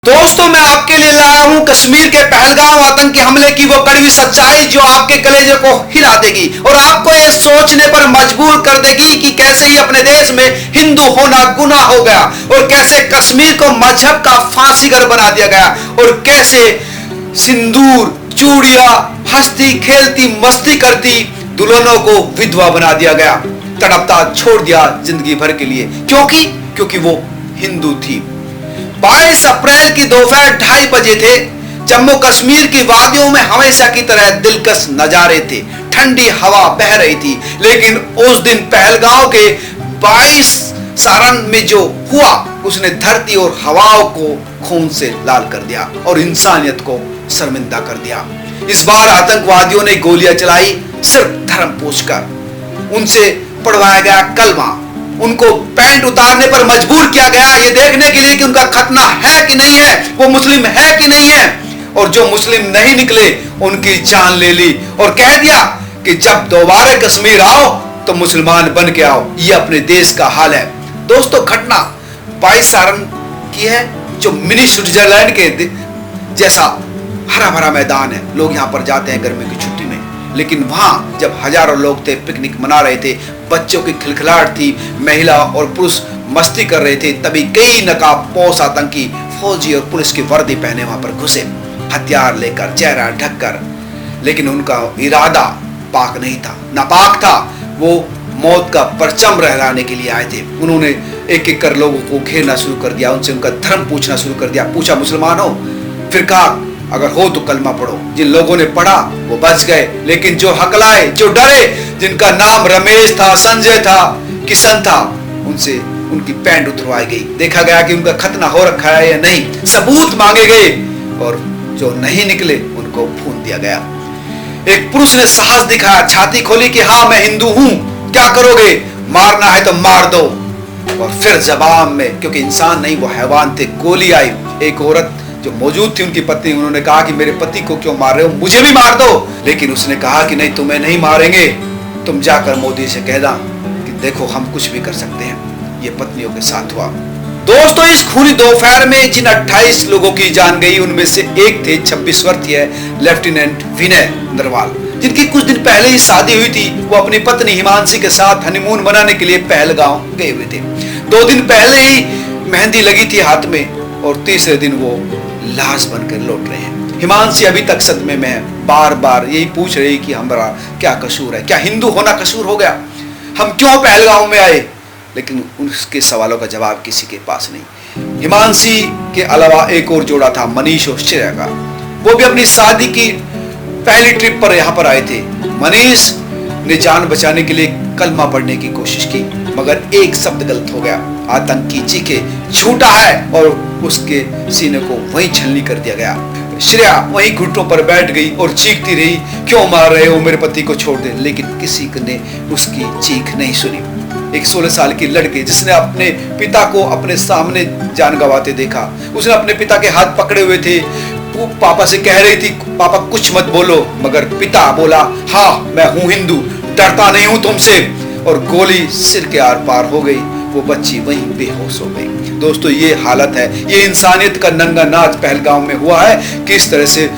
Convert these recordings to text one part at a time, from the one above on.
दोस्तों मैं आपके लिए लाया हूं कश्मीर के पहलगाम आतंकी हमले की वो कड़वी सच्चाई जो आपके कलेजे को हिला देगी और आपको ये सोचने पर मजबूर कर देगी कि कैसे ही अपने देश में हिंदू होना गुनाह हो गया और कैसे कश्मीर को मजहब का फांसीगर बना दिया गया और कैसे सिंदूर चूड़ियां हंसती खेलती मस्ती करती दुल्हनों को विधवा बना दिया गया, तड़पता छोड़ दिया जिंदगी भर के लिए। क्योंकि वो हिंदू थी। 22 अप्रैल की दोपहर 2:30 बजे थे। जम्मू कश्मीर की वादियों में हमेशा की तरह दिलकश नजारे थे। ठंडी हवा बह रही थी, लेकिन उस दिन पहलगांव के 22 सारण में जो हुआ उसने धरती और हवाओं को खून से लाल कर दिया और इंसानियत को शर्मिंदा कर दिया। इस बार आतंकवादियों ने गोलियां चलाई सिर्फ धर्म पूछकर। उनसे पढ़वाया गया कलमा, उनको पैंट उतारने पर मजबूर किया गया ये देखने के लिए कि उनका खतना है कि नहीं है, वो मुस्लिम है कि नहीं है। और जो मुस्लिम नहीं निकले उनकी जान ले ली और कह दिया कि जब दोबारा कश्मीर आओ तो मुसलमान बन के आओ। ये अपने देश का हाल है। दोस्तों घटना 22 सारण की है, जो मिनी स्विट्जरलैंड के जैसा हरा भरा मैदान है। लोग यहाँ पर जाते हैं गर्मी की छुट्टी में, लेकिन वहां जब हजारों लोग थे, पिकनिक मना रहे थे, बच्चों की खिलखिलाहट थी, महिला और पुरुष मस्ती कर रहे थे, तभी कई नकाबपोश आतंकी फौजी और पुलिस की वर्दी पहने वहां पर घुसे, हथियार लेकर, चेहरा ढककर। लेकिन उनका इरादा पाक नहीं था, नापाक था। वो मौत का परचम लहराने के लिए आए थे। उन्होंने एक एक कर लोगों को घेरना शुरू कर दिया, उनसे उनका धर्म पूछना शुरू कर दिया। पूछा मुसलमान हो? फिर कहा अगर हो तो कलमा पढ़ो। जिन लोगों ने पढ़ा वो बच गए, लेकिन जो हकलाए, जो डरे, जिनका नाम रमेश था, संजय था, किशन था, उनसे उनकी पैंट उतरवाई गई। देखा गया कि उनका खतना हो रखा है या नहीं, सबूत मांगे गए और जो नहीं निकले उनको भून दिया गया। एक पुरुष ने साहस दिखाया, छाती खोली कि हाँ मैं हिंदू हूं, क्या करोगे? मारना है तो मार दो। और फिर जवाब में, क्योंकि इंसान नहीं वो हैवान थे, गोली आई। एक औरत जो मौजूद थी, उनकी पत्नी, उन्होंने कहा कि मेरे पति को क्यों मार रहे हो, मुझे भी मार दो। लेकिन उसने कहा कि नहीं, तुम्हें नहीं मारेंगे, तुम जाकर मोदी से कह दो कि देखो हम कुछ भी कर सकते हैं। ये पत्नियों के साथ हुआ। दोस्तों इस खुली दोपहर में जिन 28 लोगों की जान गई, उनमें से एक थे 26 वर्षीय लेफ्टिनेंट विनय नरवाल, जिनकी कुछ दिन पहले ही शादी हुई थी। वो अपनी पत्नी हिमांशी के साथ हनीमून मनाने के लिए पहलगांव गए हुए थे। 2 दिन पहले ही मेहंदी लगी थी हाथ में और तीसरे दिन वो लाश बनकर लौट रहे हैं। हिमांशी अभी तक सदमे में है, बार बार यही पूछ रही कि हमारा क्या कसूर है, क्या हिंदू होना कसूर हो गया, हम क्यों पहलगांव में आए? लेकिन उसके सवालों का जवाब किसी के पास नहीं। हिमांशी के अलावा एक और जोड़ा था, मनीष और श्रेया का। वो भी अपनी शादी की पहली ट्रिप पर यहाँ पर आए थे। मनीष ने जान बचाने के लिए कलमा पढ़ने की कोशिश की, मगर एक शब्द गलत हो गया। आतंकी चीखे, झूठा है, और उसके सीने को वहीं छलनी कर दिया गया। श्रेया वहीं घुटनों पर बैठ गई और चीखती रही, क्यों मार रहे हो, मेरे पति को छोड़ दे। लेकिन किसी ने उसकी चीख नहीं सुनी। एक 16 साल की लड़की जिसने अपने पिता को अपने सामने जान गंवाते देखा, उसने अपने पिता के हाथ पकड़े हुए थे। वो पापा से कह रही थी पापा कुछ मत बोलो, मगर पिता बोला हाँ मैं हूं हिंदू, डरता नहीं हूं तुमसे, और गोली सिर के आर पार हो गई। वो बच्ची वहीं बेहोश हो गई। दोस्तों ये हालत है, ये इंसानियत का नंगा नाच पहलगाम में हुआ है। किस तरह से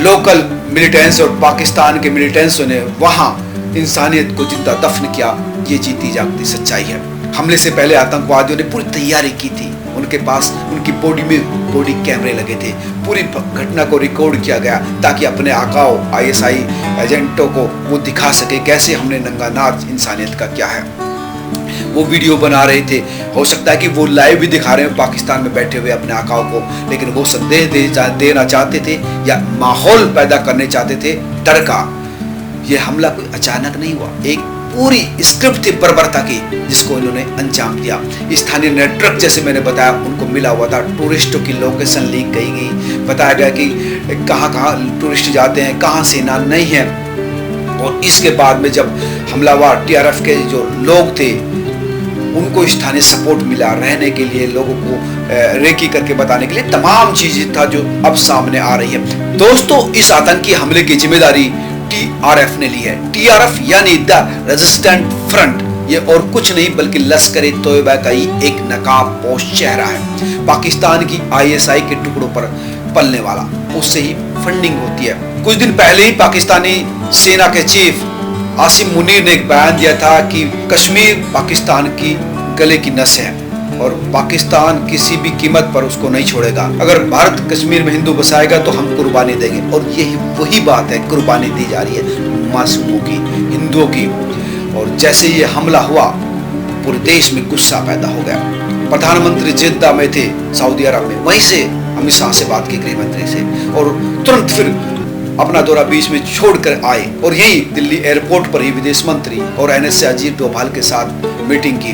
लोकल मिलिटेंट्स और पाकिस्तान के मिलिटेंट्स ने वहां इंसानियत को जिंदा दफन किया, ये जीती जागती सच्चाई है। हमले से पहले आतंकवादियों ने पूरी तैयारी की थी। उनके पास उनकी बॉडी में बॉडी कैमरे लगे थे। पूरी घटना को रिकॉर्ड किया गया ताकि अपने आकाओं ISI एजेंटों को वो दिखा सके कैसे हमने नंगा नाच इंसानियत का क्या है। वो वीडियो बना रहे थे, हो सकता है कि वो लाइव भी दिखा रहे हैं पाकिस्तान में बैठे हुए अपने आकाओं को, लेकिन वो संदेश देना चाहते थे या माहौल पैदा करने चाहते थे डर का। ये हमला कोई अचानक नहीं हुआ, एक पूरी स्क्रिप्ट थी बर्बरता की जिसको इन्होंने अंजाम दिया। स्थानीय नेटवर्क जैसे मैंने बताया उनको मिला हुआ था, टूरिस्टों की लोकेशन लीक की गई, बताया गया कि कहाँ कहाँ टूरिस्ट जाते हैं, कहाँ सेना नहीं है। और इसके बाद में जब हमलावर TRF के जो लोग थे उनको स्थानीय सपोर्ट मिला रहने के लिए, लोगों को रेकी करके बताने के लिए, तमाम चीजें था जो अब सामने आ रही है। दोस्तों इस आतंकी हमले की जिम्मेदारी TRF ने ली है। TRF यानी द रेजिस्टेंट फ्रंट, ये और कुछ नहीं बल्कि लश्कर तोयबा का ही एक नकाबपोश चेहरा है। पाकिस्तान की आईएसआई के टुकड़ों पर पलने वाला, उससे ही फंडिंग होती है। कुछ दिन पहले ही पाकिस्तानी सेना के चीफ आसिम मुनीर ने एक बयान दिया था कि कश्मीर पाकिस्तान की गले की नस है और पाकिस्तान किसी भी कीमत पर उसको नहीं छोड़ेगा। अगर भारत कश्मीर में हिंदू बसाएगा तो हम कुर्बानी देंगे, और यही वही बात है, कुर्बानी दी जा रही है मासूमों की, हिंदुओं की। और जैसे ये हमला हुआ पूरे देश में गुस्सा पैदा हो गया। प्रधानमंत्री जिद्दा में थे सऊदी अरब में, वहीं से अमित शाह से बात की गृह मंत्री से, और तुरंत फिर अपना दौरा बीच में छोड़कर आए और यही दिल्ली एयरपोर्ट पर ही विदेश मंत्री और एनएसए अजीत डोभाल के साथ मीटिंग की।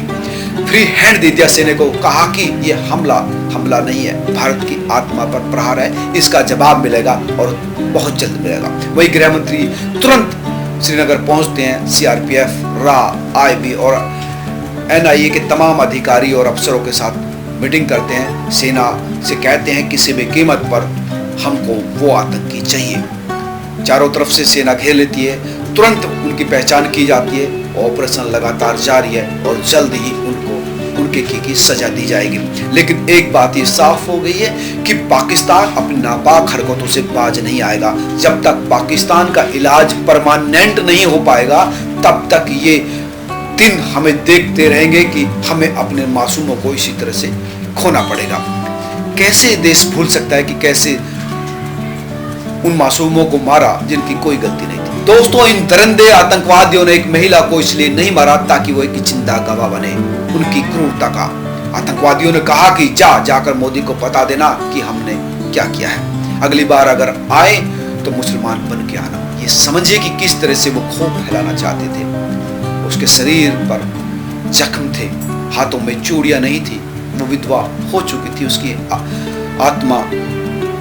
फ्री हैंड दे दिया सेना को, कहा कि ये हमला नहीं है, भारत की आत्मा पर प्रहार है, इसका जवाब मिलेगा और बहुत जल्द मिलेगा। वही गृह मंत्री तुरंत श्रीनगर पहुंचते हैं, सीआरपीएफ, रा, आईबी और एनआईए के तमाम अधिकारी और अफसरों के साथ मीटिंग करते हैं। सेना से कहते हैं किसी भी कीमत पर हमको वो आतंकी चाहिए। चारों तरफ से सेना घेर लेती है, तुरंत उनकी पहचान की जाती है, ऑपरेशन लगातार जारी है और जल्द ही उनको उनके की सजा दी जाएगी। लेकिन एक बात ये साफ हो गई है कि पाकिस्तान अपनी नापाक हरकतों से बाज नहीं आएगा। जब तक पाकिस्तान का इलाज परमानेंट नहीं हो पाएगा तब तक ये दिन हमें देखते रहेंगे कि हमें अपने मासूमों को इसी तरह से खोना पड़ेगा। कैसे देश भूल सकता है कि कैसे उन मासूमों को मारा जिनकी कोई गलती नहीं थी। दोस्तों, इन दरिंदे आतंकवादियों ने एक महिला को इसलिए नहीं मारा ताकि वो एक जिंदा गवाह बने उनकी क्रूरता का। आतंकवादियों ने कहा कि जाकर मोदी को बता देना कि हमने क्या किया है, अगली बार अगर आए तो मुसलमान बन के आना। ये समझिए कि किस तरह से वो खौफ फैलाना चाहते थे। उसके शरीर पर जख्म थे, हाथों में चूड़ियां नहीं थी, वो विधवा हो चुकी थी, उसकी आत्मा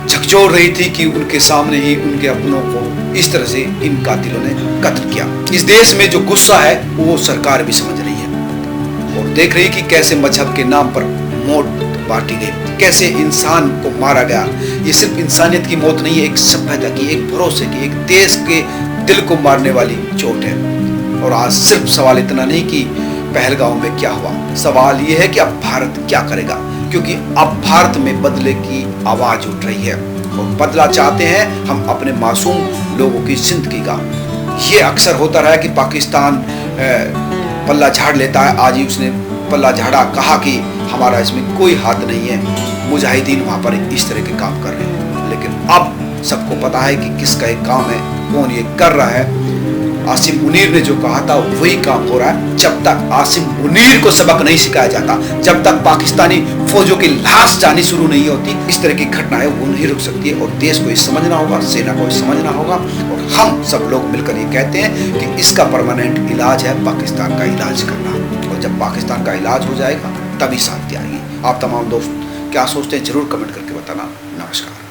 झकझोर रही थी कि उनके सामने ही उनके अपनों को इस तरह से इन कातिलों ने कत्ल किया। इस देश में जो गुस्सा है वो सरकार भी समझ रही है और देख रही कि कैसे मजहब के नाम पर मौत बांटी गई, कैसे इंसान को मारा गया। ये सिर्फ इंसानियत की मौत नहीं है, एक सभ्यता की, एक भरोसे की, एक देश के दिल को मारने वाली चोट है। और आज सिर्फ सवाल इतना नहीं कि पहलगाम में क्या हुआ, सवाल ये है कि अब भारत क्या करेगा, क्योंकि अब भारत में बदले की आवाज उठ रही है और बदला चाहते हैं हम अपने मासूम लोगों की जिंदगी का। ये अक्सर होता रहा है कि पाकिस्तान पल्ला झाड़ लेता है, आज ही उसने पल्ला झाड़ा, कहा कि हमारा इसमें कोई हाथ नहीं है, मुजाहिदीन वहां पर इस तरह के काम कर रहे हैं। लेकिन अब सबको पता है कि किसका एक काम है, कौन ये कर रहा है। आसिम मुनीर ने जो कहा था वही काम हो रहा है। जब तक आसिम मुनीर को सबक नहीं सिखाया जाता, जब तक पाकिस्तानी फौजों की लाश जानी शुरू नहीं होती, इस तरह की घटनाएं वो नहीं रुक सकती है। और देश को ये समझना होगा, सेना को ये समझना होगा, और हम सब लोग मिलकर ये कहते हैं कि इसका परमानेंट इलाज है पाकिस्तान का इलाज करना। और जब पाकिस्तान का इलाज हो जाएगा तभी शांति आएगी। आप तमाम दोस्त क्या सोचते हैं जरूर कमेंट करके बताना। नमस्कार।